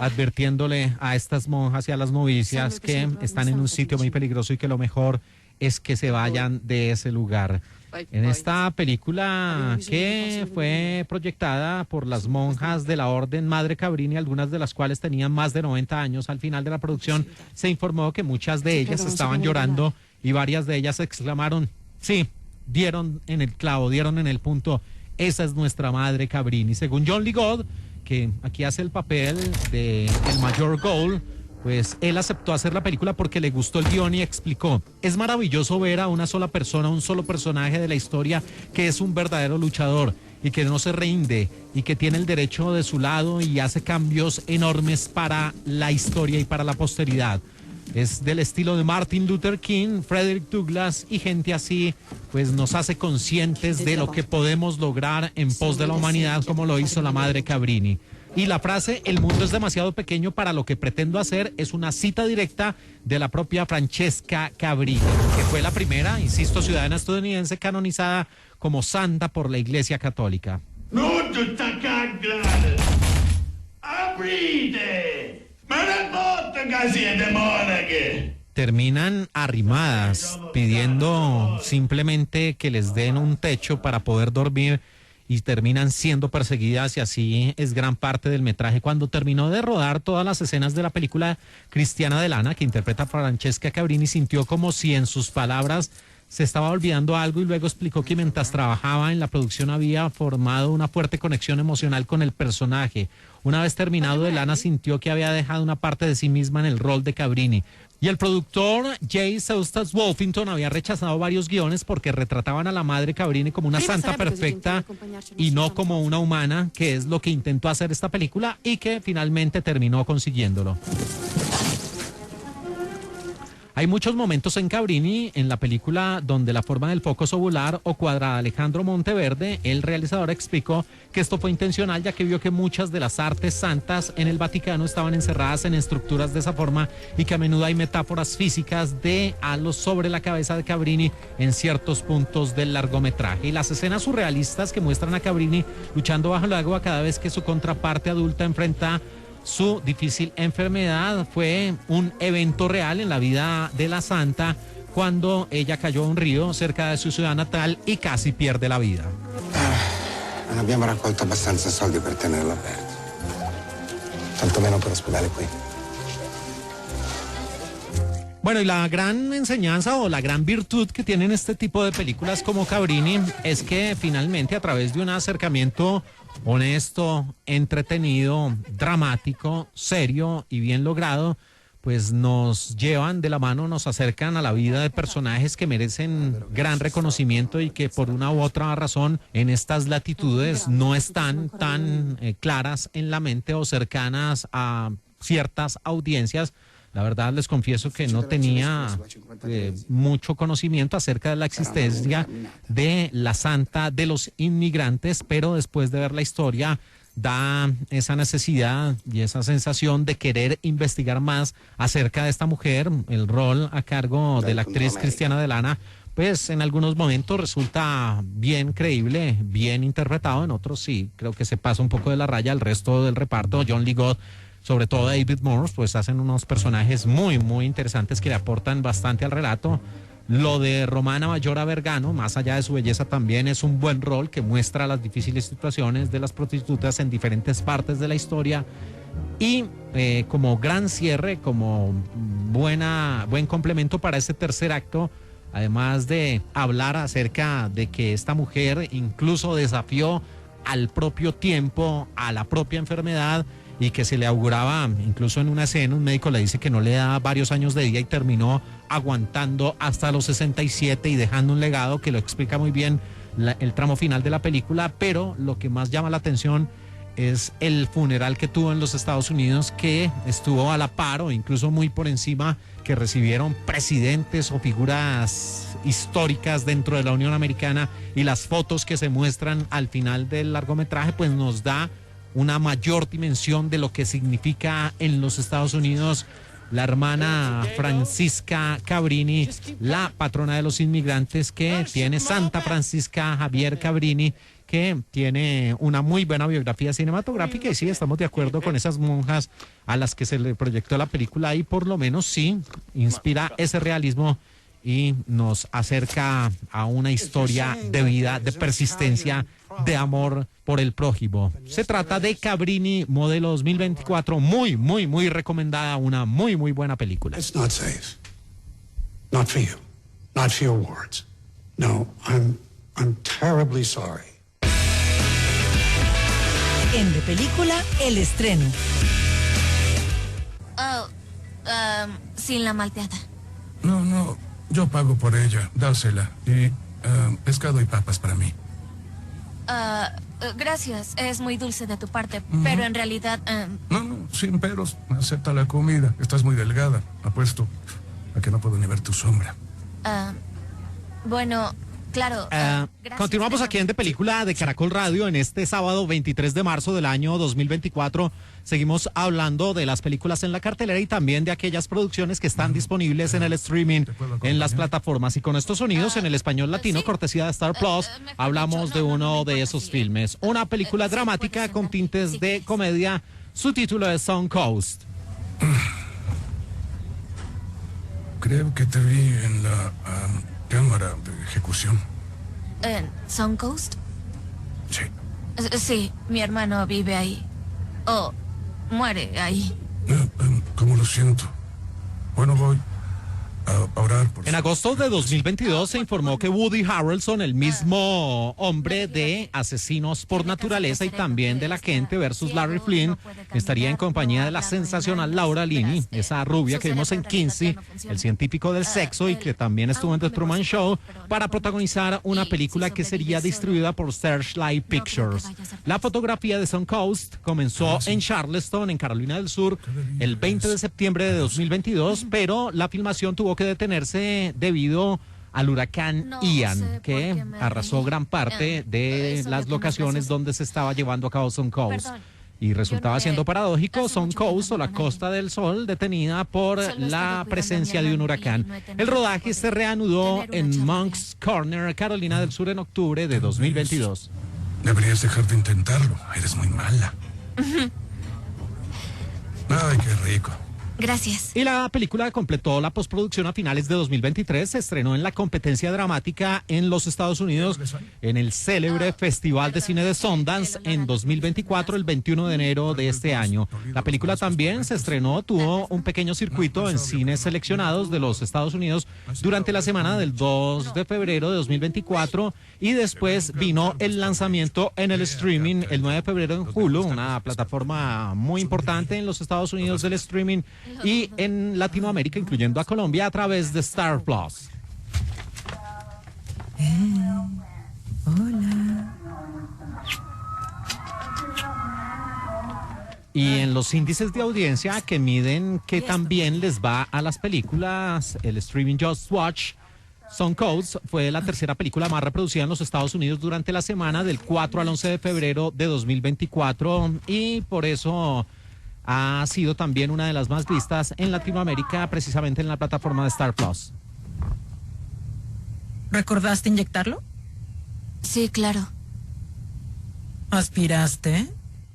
[SPEAKER 2] advirtiéndole a estas monjas y a las novicias que están en un sitio muy peligroso y que lo mejor es que se vayan de ese lugar. En esta película, que fue proyectada por las monjas de la Orden Madre Cabrini, algunas de las cuales tenían más de 90 años, al final de la producción se informó que muchas de ellas estaban llorando y varias de ellas exclamaron: sí, dieron en el clavo, dieron en el punto, esa es nuestra Madre Cabrini. Según John Ligot, que aquí hace el papel de el mayor Goal, pues él aceptó hacer la película porque le gustó el guión y explicó: es maravilloso ver a una sola persona, un solo personaje de la historia que es un verdadero luchador y que no se rinde y que tiene el derecho de su lado y hace cambios enormes para la historia y para la posteridad. Es del estilo de Martin Luther King, Frederick Douglass, y gente así pues nos hace conscientes de lo que podemos lograr en pos de la humanidad, como lo hizo la Madre Cabrini. Y la frase "el mundo es demasiado pequeño para lo que pretendo hacer" es una cita directa de la propia Francesca Cabrini, que fue la primera, insisto, ciudadana estadounidense canonizada como santa por la Iglesia Católica. Terminan arrimadas, pidiendo simplemente que les den un techo para poder dormir, y terminan siendo perseguidas, y así es gran parte del metraje. Cuando terminó de rodar todas las escenas de la película, Cristiana De Lana, que interpreta a Francesca Cabrini, sintió como si en sus palabras se estaba olvidando algo, y luego explicó que mientras trabajaba en la producción había formado una fuerte conexión emocional con el personaje. Una vez terminado, De Lana sintió que había dejado una parte de sí misma en el rol de Cabrini. Y el productor J. Eustace Wolfington había rechazado varios guiones porque retrataban a la Madre Cabrini como una santa perfecta y no como una humana, que es lo que intentó hacer esta película y que finalmente terminó consiguiéndolo. Hay muchos momentos en Cabrini, en la película, donde la forma del foco es ovular o cuadrada. Alejandro Monteverde, el realizador, explicó que esto fue intencional, ya que vio que muchas de las artes santas en el Vaticano estaban encerradas en estructuras de esa forma, y que a menudo hay metáforas físicas de halos sobre la cabeza de Cabrini en ciertos puntos del largometraje. Y las escenas surrealistas que muestran a Cabrini luchando bajo el agua cada vez que su contraparte adulta enfrenta su difícil enfermedad. Fue un evento real en la vida de la santa cuando ella cayó a un río cerca de su ciudad natal y casi pierde la vida.
[SPEAKER 14] Non abbiamo raccolto abbastanza soldi per tenerlo aperto. Tantomeno per ospedare qui.
[SPEAKER 2] Bueno, y la gran enseñanza o la gran virtud que tienen este tipo de películas como Cabrini es que finalmente a través de un acercamiento honesto, entretenido, dramático, serio y bien logrado, pues nos llevan de la mano, nos acercan a la vida de personajes que merecen gran reconocimiento y que por una u otra razón en estas latitudes no están tan claras en la mente o cercanas a ciertas audiencias. La verdad les confieso que no tenía mucho conocimiento acerca de la existencia de la Santa de los Inmigrantes, pero después de ver la historia da esa necesidad y esa sensación de querer investigar más acerca de esta mujer. El rol a cargo de la actriz Cristiana Delana, pues en algunos momentos resulta bien creíble, bien interpretado, en otros sí, creo que se pasa un poco de la raya. El resto del reparto, John Lee Gott, sobre todo David Morse, pues hacen unos personajes muy, muy interesantes que le aportan bastante al relato. Lo de Romana Mayora Vergano, más allá de su belleza, también es un buen rol que muestra las difíciles situaciones de las prostitutas en diferentes partes de la historia. Y como gran cierre, como buen complemento para este tercer acto, además de hablar acerca de que esta mujer incluso desafió al propio tiempo, a la propia enfermedad, y que se le auguraba, incluso en una escena, un médico le dice que no le da varios años de vida y terminó aguantando hasta los 67 y dejando un legado que lo explica muy bien el tramo final de la película. Pero lo que más llama la atención es el funeral que tuvo en los Estados Unidos, que estuvo a la par o incluso muy por encima que recibieron presidentes o figuras históricas dentro de la Unión Americana, y las fotos que se muestran al final del largometraje pues nos da una mayor dimensión de lo que significa en los Estados Unidos la hermana Francisca Cabrini, la patrona de los inmigrantes, que tiene Santa Francisca Javier Cabrini, que tiene una muy buena biografía cinematográfica. Y sí, estamos de acuerdo con esas monjas a las que se le proyectó la película, y por lo menos sí inspira ese realismo y nos acerca a una historia de vida, de persistencia, de amor por el prójimo. Se trata de Cabrini, modelo 2024, muy, muy, muy recomendada, una muy, muy buena película.
[SPEAKER 8] It's not safe. Not for you. Not for your wards. No, I'm terribly sorry.
[SPEAKER 1] En De Película, el estreno.
[SPEAKER 15] Sin la malteada.
[SPEAKER 16] No, yo pago por ella, dásela. Y pescado y papas para mí.
[SPEAKER 15] Gracias, es muy dulce de tu parte, pero en realidad...
[SPEAKER 16] No, sin peros, acepta la comida. Estás muy delgada, apuesto a que no puedo ni ver tu sombra.
[SPEAKER 15] Bueno, claro.
[SPEAKER 2] Continuamos aquí en De Película de Caracol Radio en este sábado 23 de marzo del año 2024. Seguimos hablando de las películas en la cartelera y también de aquellas producciones que están disponibles en el streaming, en las plataformas. Y con estos sonidos en el español latino, cortesía de Star Plus, hablamos de uno de esos filmes. Una película dramática con tintes de comedia. Su título es Sun Coast.
[SPEAKER 16] Creo que te vi en la cámara de ejecución.
[SPEAKER 15] ¿En Sun Coast?
[SPEAKER 16] Sí.
[SPEAKER 15] Sí, mi hermano vive ahí. Muere ahí.
[SPEAKER 16] ¿Cómo lo siento? Bueno, voy a orar por...
[SPEAKER 2] En agosto de 2022 se informó que Woody Harrelson, el mismo hombre de Asesinos por Naturaleza y también de La Gente versus Larry Flynn, estaría en compañía de la sensacional Laura Linney, esa rubia que vimos en Kinsey, el científico del sexo, y que también estuvo en The Truman Show, para protagonizar una película que sería distribuida por Searchlight Pictures. La fotografía de Sun Coast comenzó en Charleston, en Carolina del Sur, el 20 de septiembre de 2022, pero la filmación tuvo que detenerse debido al huracán Ian, que arrasó gran parte de las locaciones donde se estaba llevando a cabo Sun Coast. Y resultaba siendo paradójico, Sun Coast, o la Costa del Sol, detenida por la presencia de un huracán. El rodaje se reanudó en Moncks Corner, Carolina del Sur, en octubre de 2022.
[SPEAKER 16] Deberías dejar de intentarlo, eres muy mala. Ay, qué rico.
[SPEAKER 15] Gracias.
[SPEAKER 2] Y la película completó la postproducción a finales de 2023. Se estrenó en la competencia dramática en los Estados Unidos en el célebre Festival de Cine de Sundance en 2024, el 21 de enero de este año. La película también se estrenó, tuvo un pequeño circuito en cines seleccionados de los Estados Unidos durante la semana del 2 de febrero de 2024 y después vino el lanzamiento en el streaming el 9 de febrero en Hulu, una plataforma muy importante en los Estados Unidos del streaming y en Latinoamérica, incluyendo a Colombia, a través de Star Plus.
[SPEAKER 1] Hola.
[SPEAKER 2] Y en los índices de audiencia que miden qué tan bien les va a las películas, el streaming Just Watch, Song Codes fue la tercera película más reproducida en los Estados Unidos durante la semana del 4 al 11 de febrero de 2024 y por eso ha sido también una de las más vistas en Latinoamérica, precisamente en la plataforma de Star Plus.
[SPEAKER 1] ¿Recordaste inyectarlo?
[SPEAKER 15] Sí, claro.
[SPEAKER 1] ¿Aspiraste?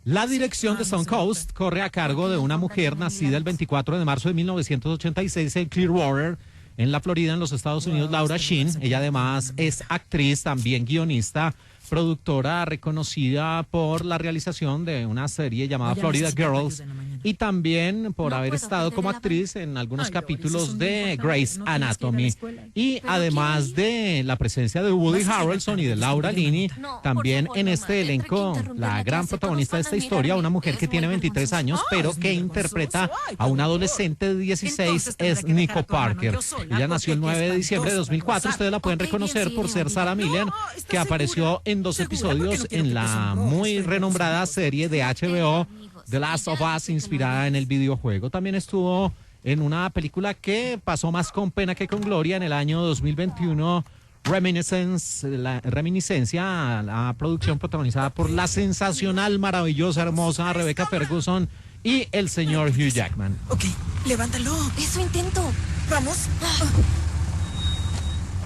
[SPEAKER 2] La dirección de Stone Coast corre a cargo de una mujer nacida el 24 de marzo de 1986 en Clearwater, en la Florida, en los Estados Unidos, Laura Sheen. Ella además es actriz, también guionista, productora reconocida por la realización de una serie llamada Florida Girls y también por haber estado como actriz en algunos capítulos de Grey's Anatomy. Y además de la presencia de Woody Harrelson y de Laura Linney, también en este elenco, la gran protagonista de esta historia, una mujer que tiene 23 años, pero que interpreta a un adolescente de 16, es Nico Parker. Ella nació el 9 de diciembre de 2004. Ustedes la pueden reconocer por ser Sarah Millian, que apareció en 2 episodios en la muy renombrada serie de HBO The Last of Us, inspirada en el videojuego. También estuvo en una película que pasó más con pena que con gloria en el año 2021, Reminiscencia, la producción protagonizada por la sensacional, maravillosa, hermosa Rebecca Ferguson y el señor Hugh Jackman.
[SPEAKER 1] Ok, levántalo.
[SPEAKER 15] Eso intento.
[SPEAKER 1] Vamos.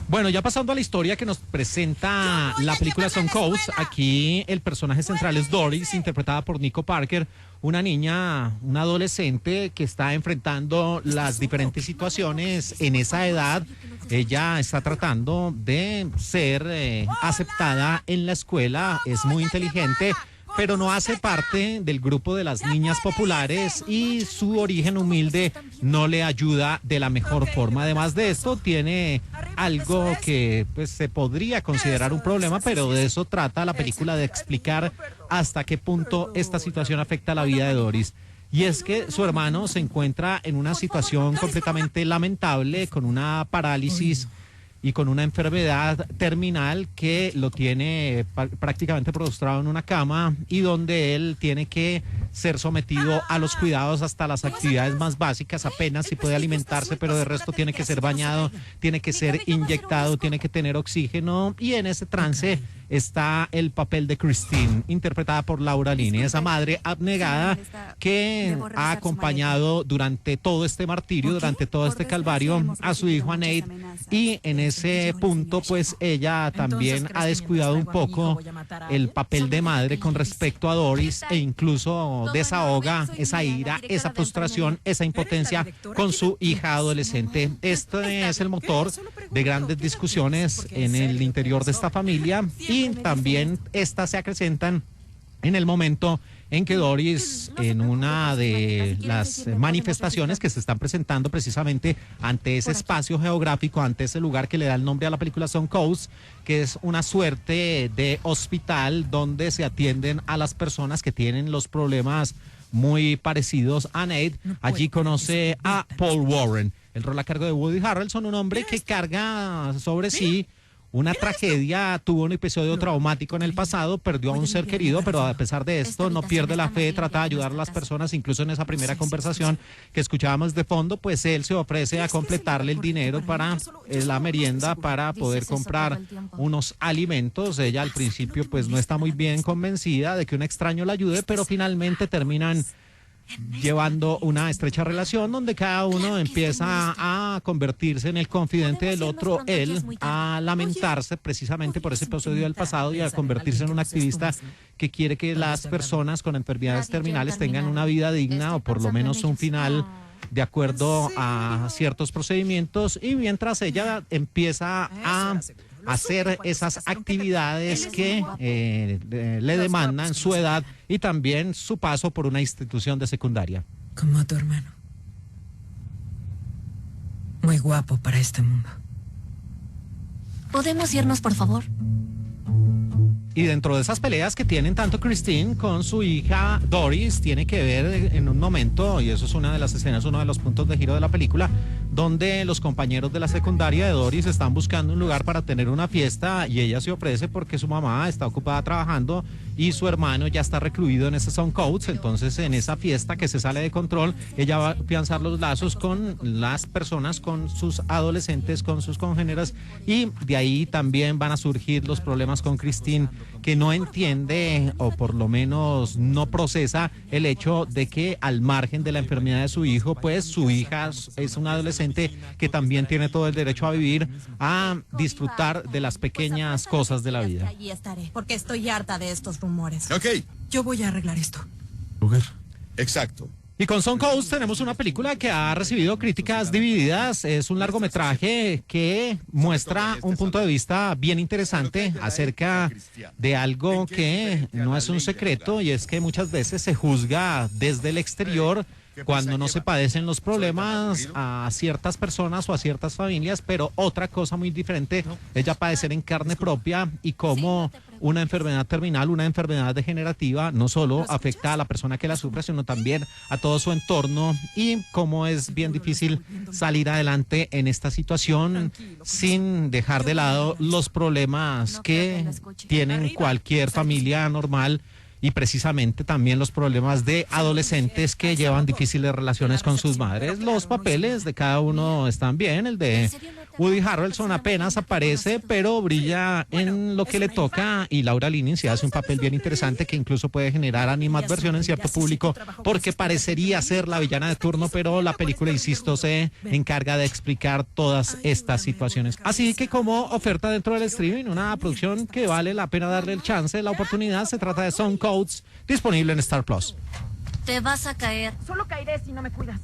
[SPEAKER 2] Bueno, ya pasando a la historia que nos presenta la película Stone Coast, aquí el personaje central es Doris, interpretada por Nico Parker, una niña, una adolescente que está enfrentando las diferentes situaciones en esa edad. Ella está tratando de ser aceptada en la escuela, es muy inteligente, pero no hace parte del grupo de las niñas populares y su origen humilde no le ayuda de la mejor forma. Además de esto, tiene algo que pues, se podría considerar un problema, pero de eso trata la película, de explicar hasta qué punto esta situación afecta a la vida de Doris. Y es que su hermano se encuentra en una situación completamente lamentable, con una parálisis y con una enfermedad terminal que lo tiene prácticamente prostrado en una cama y donde él tiene que ser sometido a los cuidados hasta las actividades más básicas, apenas si puede alimentarse, pero de resto tiene que ser bañado, tiene que ser inyectado, tiene que tener oxígeno, y en ese trance está el papel de Christine, interpretada por Laura Linney, esa madre abnegada que ha acompañado durante todo este martirio, durante todo este calvario a su hijo Nate, y en ese punto pues ella también ha descuidado un poco el papel de madre con respecto a Doris e incluso desahoga esa ira, esa frustración, esa impotencia con su hija adolescente. Este es el motor de grandes discusiones en el interior de esta familia, y también estas se acrecentan en el momento en que Doris, en una de las manifestaciones que se están presentando precisamente ante ese espacio geográfico, ante ese lugar que le da el nombre a la película Stone Coast, que es una suerte de hospital donde se atienden a las personas que tienen los problemas muy parecidos a Nate, allí conoce a Paul Warren. El rol a cargo de Woody Harrelson, un hombre que carga sobre sí una tragedia, tuvo un episodio traumático en el pasado, perdió a un ser querido, pero a pesar de esto no pierde la fe, trata de ayudar a las personas. Incluso en esa primera conversación que escuchábamos de fondo, pues él se ofrece a completarle el dinero para la merienda, para poder comprar unos alimentos. Ella al principio pues no está muy bien convencida de que un extraño la ayude, pero finalmente terminan llevando una estrecha relación donde cada uno empieza a convertirse en el confidente del otro, él a lamentarse precisamente por ese episodio del pasado y a convertirse en un activista que quiere que las personas con enfermedades terminales tengan una vida digna o por lo menos un final de acuerdo a ciertos procedimientos, y mientras ella empieza a hacer esas actividades que le demandan su edad y también su paso por una institución de secundaria.
[SPEAKER 17] Como a tu hermano. Muy guapo para este mundo.
[SPEAKER 15] ¿Podemos irnos, por favor?
[SPEAKER 2] Y dentro de esas peleas que tienen tanto Christine con su hija Doris, tiene que ver en un momento, y eso es una de las escenas, uno de los puntos de giro de la película, donde los compañeros de la secundaria de Doris están buscando un lugar para tener una fiesta y ella se ofrece porque su mamá está ocupada trabajando y su hermano ya está recluido en ese Suncoast. Entonces, en esa fiesta que se sale de control, ella va a afianzar los lazos con las personas, con sus adolescentes, con sus congéneres, y de ahí también van a surgir los problemas con Christine, que no entiende o por lo menos no procesa el hecho de que al margen de la enfermedad de su hijo, pues su hija es una adolescente que también tiene todo el derecho a vivir, a disfrutar de las pequeñas cosas de la vida.
[SPEAKER 17] Allí estaré, porque estoy harta de estos rumores.
[SPEAKER 10] Ok.
[SPEAKER 17] Yo voy a arreglar esto.
[SPEAKER 10] Exacto.
[SPEAKER 2] Y con Suncoast tenemos una película que ha recibido críticas divididas. Es un largometraje que muestra un punto de vista bien interesante acerca de algo que no es un secreto, y es que muchas veces se juzga desde el exterior cuando no se padecen los problemas a ciertas personas o a ciertas familias, pero otra cosa muy diferente es ya padecer en carne propia, y cómo una enfermedad terminal, una enfermedad degenerativa, no solo afecta a la persona que la sufre, sino también a todo su entorno, y cómo es bien difícil salir adelante en esta situación sin dejar de lado los problemas que tienen cualquier familia normal, y precisamente también los problemas de adolescentes que llevan difíciles relaciones con sus madres. Los papeles de cada uno están bien. El de Woody Harrelson apenas aparece, pero brilla en lo que le toca, y Laura Linney se hace un papel bien interesante que incluso puede generar animadversión en cierto público, porque parecería ser la villana de turno, pero la película, insisto, se encarga de explicar todas estas situaciones. Así que, como oferta dentro del streaming, una producción que vale la pena darle el chance, la oportunidad, se trata de Suncoast, disponible en Star Plus.
[SPEAKER 15] Te vas a caer.
[SPEAKER 17] Solo caeré si no me cuidas.